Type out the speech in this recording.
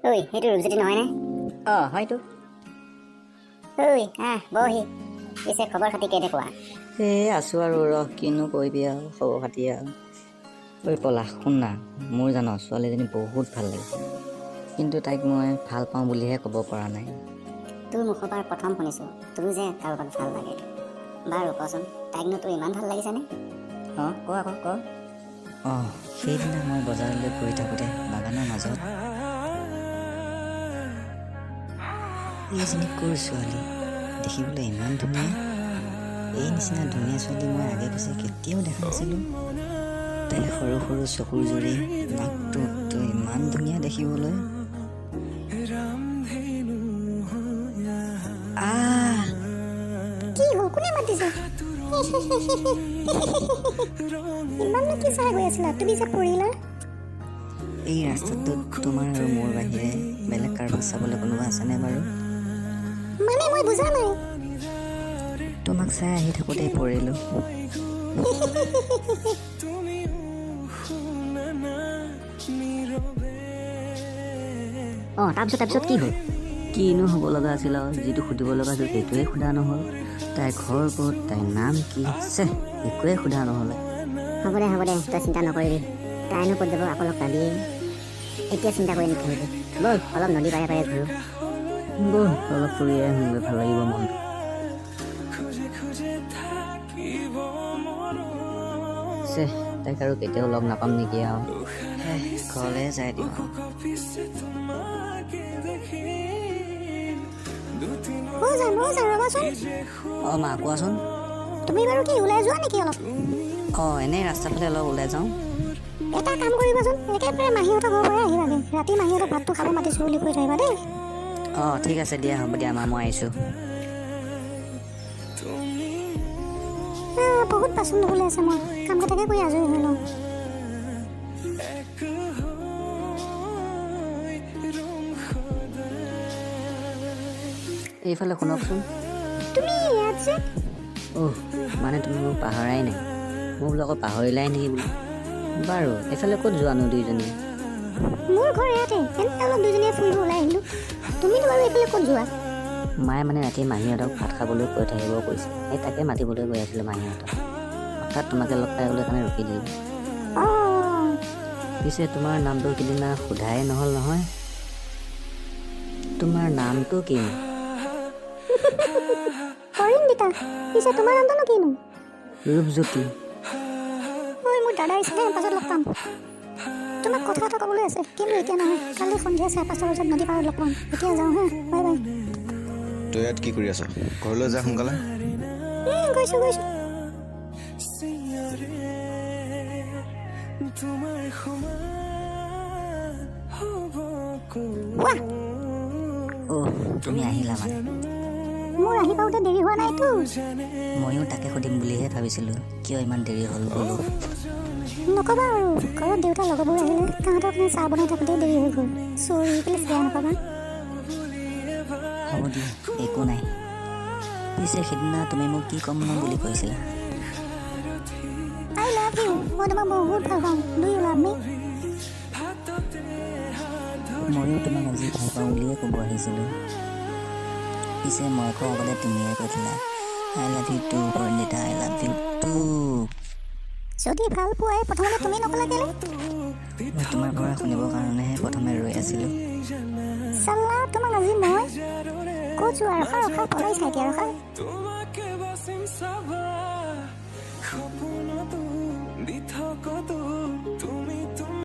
ঐ সেইটো ৰূপজ্যোতি নহয়নে? হয়তো। ঐ বহি। পিছে খবৰ খাতি কেনেকুৱা? আছোঁ আৰু কিনো কৰিবি আৰু খবৰ খাতি আৰু। ঐ পলাশ, শুন না, মোৰ জানো ছোৱালীজনী বহুত ভাল লাগিছে, কিন্তু তাইক মই ভাল পাওঁ বুলিহে ক'ব পৰা নাই। তোৰ মুখৰ পৰা প্ৰথম শুনিছোঁ তোৰ যে কাৰোবাক ভাল লাগে। বাৰু কচোন, তাইকনো তোৰ ইমান ভাল লাগিছেনে? ক। সেইদিনা মই বজাৰলৈ গৈ থাকোঁতে বাগানৰ মাজত এইজনী ক'ৰ ছোৱালী, দেখিবলৈ ইমান ধুনীয়া। এই নিচিনা ধুনীয়া ছোৱালী মই আগে পিছে কেতিয়াও দেখা নাছিলোঁ। তাই সৰু সৰু চকুৰ জুৰি, নাকটো ইমান ধুনীয়া দেখিবলৈ। কি হ'ল, কোনে মাতিছে? ইমাননো কি চাই গৈ আছিলা, তুমি যে পৰিলা? এই ৰাস্তাটোত তোমাৰ আৰু মোৰ বাহিৰে বেলেগ কাৰোবাক চাবলৈ কোনোবা আছেনে বাৰু? মানে মই বুজা নাই। তোমাক চাই আহি থাকোঁতে পৰিলোঁ। তাৰপিছত কি হ'ল? কিনো হ'ব লগা আছিল আৰু, যিটো সুধিব লগা আছিল সেইটোৱে সোধা নহ'ল। তাইৰ ঘৰ ক'ত, তাইৰ নাম কি, একোৱে সোধা নহ'লে। হ'ব দে তই চিন্তা নকৰিবি। তাইনো ক'ত যাব, আকৌ লগ পাবিয়েই। এতিয়া চিন্তা কৰি নাথাকিবি। ব'ল অলপ নদী পাৰে ঘূৰো। ব'ল অলপ ফুৰিয়ে আহোঁগৈ, ভাল লাগিব মনটো। তাইক আৰু কেতিয়াও লগ নাপাম নেকি আৰু। ঘৰলৈ যাই দিওঁ। ৰ'বাচোন। মা কোৱাচোন। তুমি বাৰু কি ওলাই যোৱা নেকি অলপ? এনেই ৰাস্তাৰ ফালে অলপ ওলাই যাওঁ। এটা কাম কৰিবাচোন, একেবাৰে মাহীহঁতৰ ঘৰৰ পৰাই আহিবাগে। ৰাতি মাহীহঁতৰ ভাতটো খাব মাতিছোঁ বুলি কৈ থাকিবা দেই। ঠিক আছে দিয়া, হ'ব দিয়া মা, মই আহিছোঁ। বহুত বাচন ধুবলৈ আছে, মই কাম কেইটাকে কৰি আজৰি হৈ লওঁ। এইফালে শুনকচোন। তুমি ইয়াত যে? মানে তুমি মোক পাহৰাই নাই? মোক বোলো আকৌ পাহৰিলাই নেকি বোলো। বাৰু এইফালে ক'ত যোৱানো দুইজনীয়ে? মোৰ ঘৰ ইয়াতে, অলপ দুইজনীয়ে ফুৰিব ওলাই আহিলোঁ। তুমিতো বাৰু এইফালে ক'ত যোৱা? মায়ে মানে ৰাতি মাহীহঁতক ভাত খাবলৈ কৈ থাকিব কৈছে, তাকে মাতিবলৈ গৈ আছিলোঁ মাহীহঁতক। হঠাৎ তোমাকে লগ পাই গ'লে কাৰণে ৰখি দিলোঁ। পিছে তোমাৰ নামটো সিদিনা সোধাই নহ'ল নহয়। তোমাৰ নামটো কি? অৰিন্দিতা। পিছে তোমাৰ নামটো কিনো? ৰূপজ্যোতি। মোৰ দাদা আহিছিলে, পাছত লগ পাম। তোমাক কথা এটা ক'বলৈ আছে, কিন্তু এতিয়া নহয়। কালি সন্ধিয়া 5:30 বজাত নদী পাৰত লগ পাম। এতিয়া যাওঁ হা, বাই বাই। তই ইয়াত কি কৰি আছ? ঘৰলৈ যা সোনকালে। গৈছোঁ। তুমি আহিলা মানে? মোৰ আহি পাওঁতে দেৰি হোৱা নাইতো? ময়ো তাকে সুধিম বুলিহে ভাবিছিলোঁ, কিয় ইমান দেৰি হ'ল বোলো। নক'বা আৰু, ঘৰত দেউতাৰ লগৰবোৰ আহিলে, তাহাঁতৰ কাৰণে চাহ বনাই থাকোঁতে দেৰি হৈ গ'ল। চৰি, প্লিজ বেয়া নাপাবা। হ'ব দিয়া, একো নাই। পিছে সিদিনা তুমি মোক কি ক'ম বুলি কৈছিলা? I love U. মই তোমাক বহুত ভাল পাওঁ। Do you love me? ময়ো তোমাক আজি ভাল পাওঁ বুলিয়ে ক'ব আহিছিলোঁ। পিছে মই কোৱা আগতে তুমিয়ে কৈছিলা, I love you too Arindita, I love you too. যদি ভাল পোৱাই প্ৰথমতে তুমি নকলা কেলে? মই তোমাৰ পৰা শুনিবৰ কাৰণেহে প্ৰথমে ৰৈ আছিলোঁ। চাল্লা, তোমাক আজি মই কৈছোঁ ৰখা পলাইছা এতিয়া, ৰখা।